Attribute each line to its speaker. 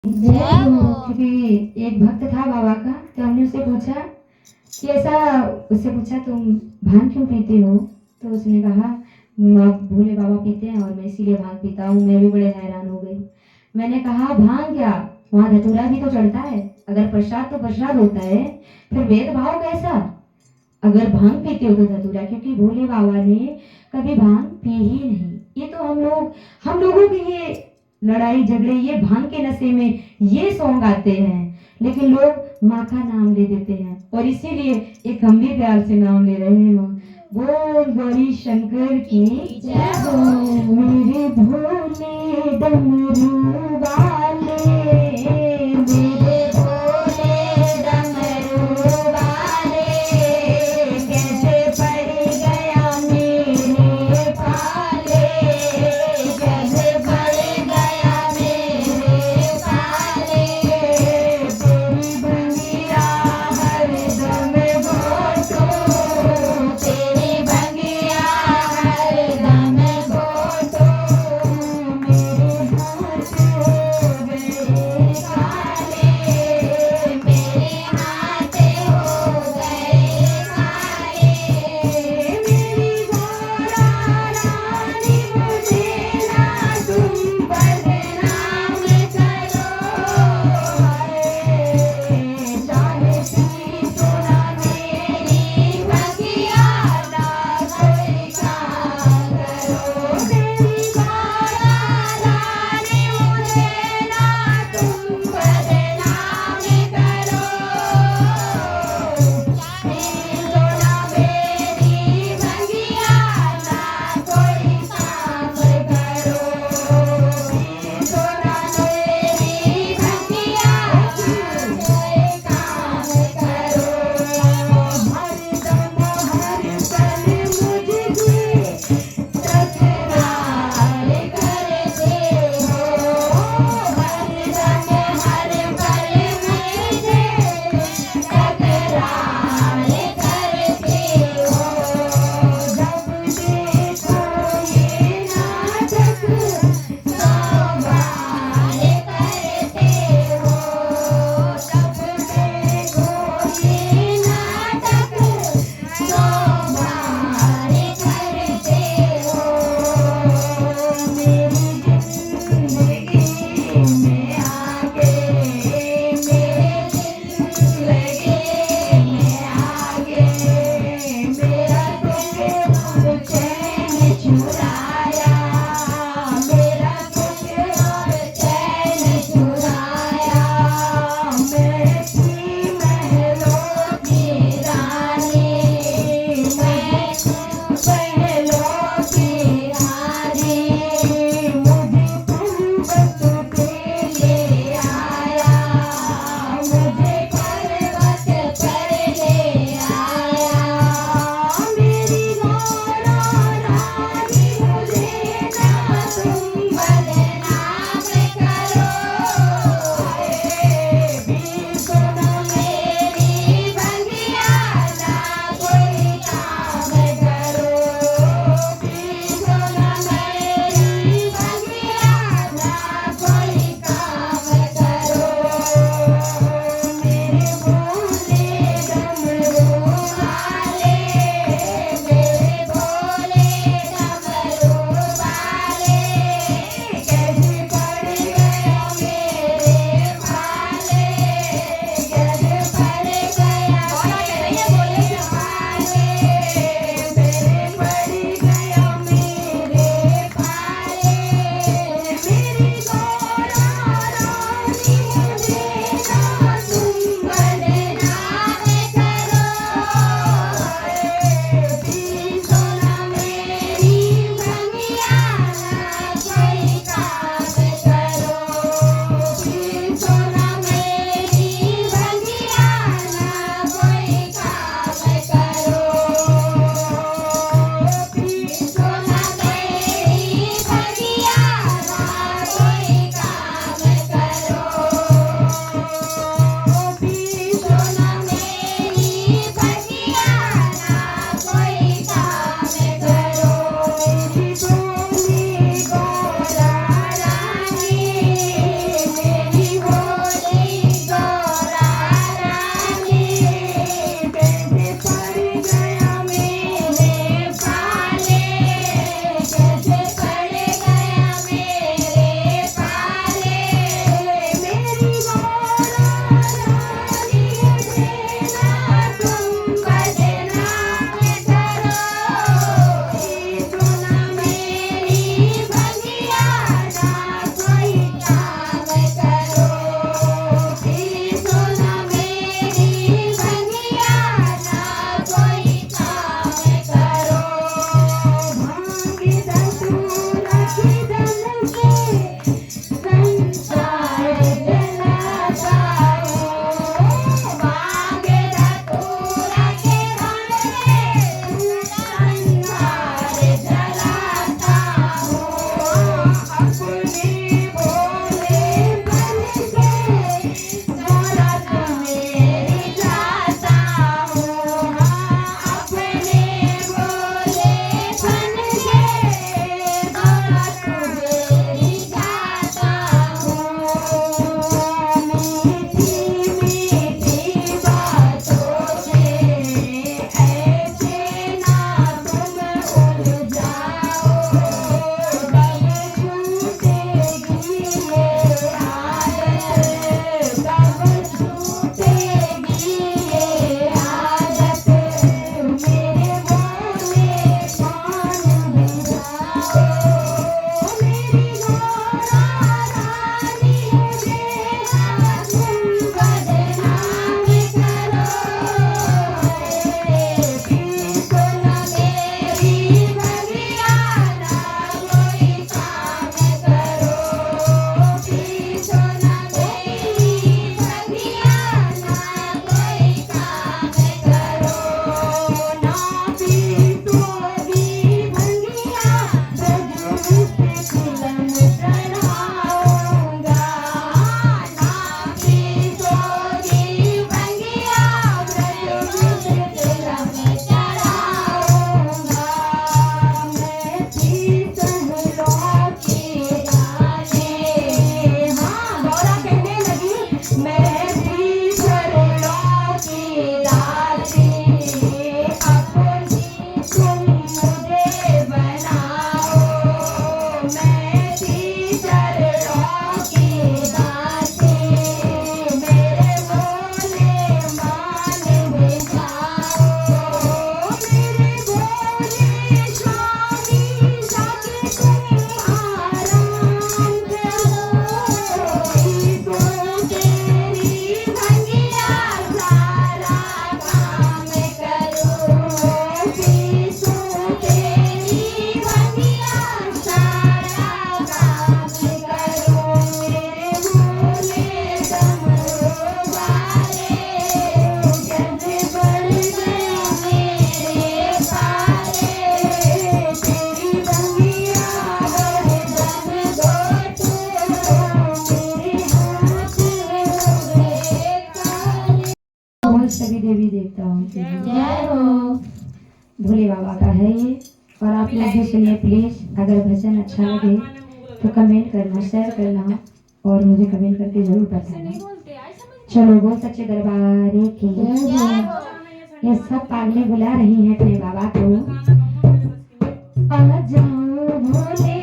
Speaker 1: जय हो। क्योंकि एक भक्त था बाबा का, तो हमने उससे पूछा कि उससे पूछा तुम भांग क्यों पीते हो? तो उसने कहा भोले बाबा पीते हैं और मैं इसीलिए भांग पीता हूँ। मैं भी बड़े हैरान हो गई। मैंने कहा भांग क्या, वहाँ धतूरा भी तो चढ़ता है। अगर प्रसाद तो प्रसाद होता है, फिर भेदभाव कैसा? अगर भांग पीते हो तो धतूरा, क्योंकि भोले बाबा ने कभी भांग पी ही नहीं। ये तो हम लोगों की ये लड़ाई झगड़े ये भांग के नशे में ये सॉन्ग आते हैं, लेकिन लोग माँ का नाम ले देते हैं। और इसीलिए एक हम भी प्यार से नाम ले रहे हो, बोल गौरी शंकर की जय हो। मेरे भोले डमरू वाले, मेरे भोले डमरू वाले, कैसे पड़ गया मेरे पाले, कैसे पड़ गया मेरे पाले। तेरी बंगिया हरदम घोटो, तेरी बंगिया हरदम घोटो, मेरे हाथ सीताओं की
Speaker 2: जय हो।
Speaker 1: भोले बाबा का है ये। और आप लोग भी सुनिए प्लीज। अगर भजन अच्छा लगे तो कमेंट करना, शेयर करना और मुझे कमेंट करके जरूर बताना। चलो बोल सच्चे दरबार की
Speaker 2: जय हो।
Speaker 1: ये सब पागलें बुला रही हैं अपने बाबा को। आ जाओ भोले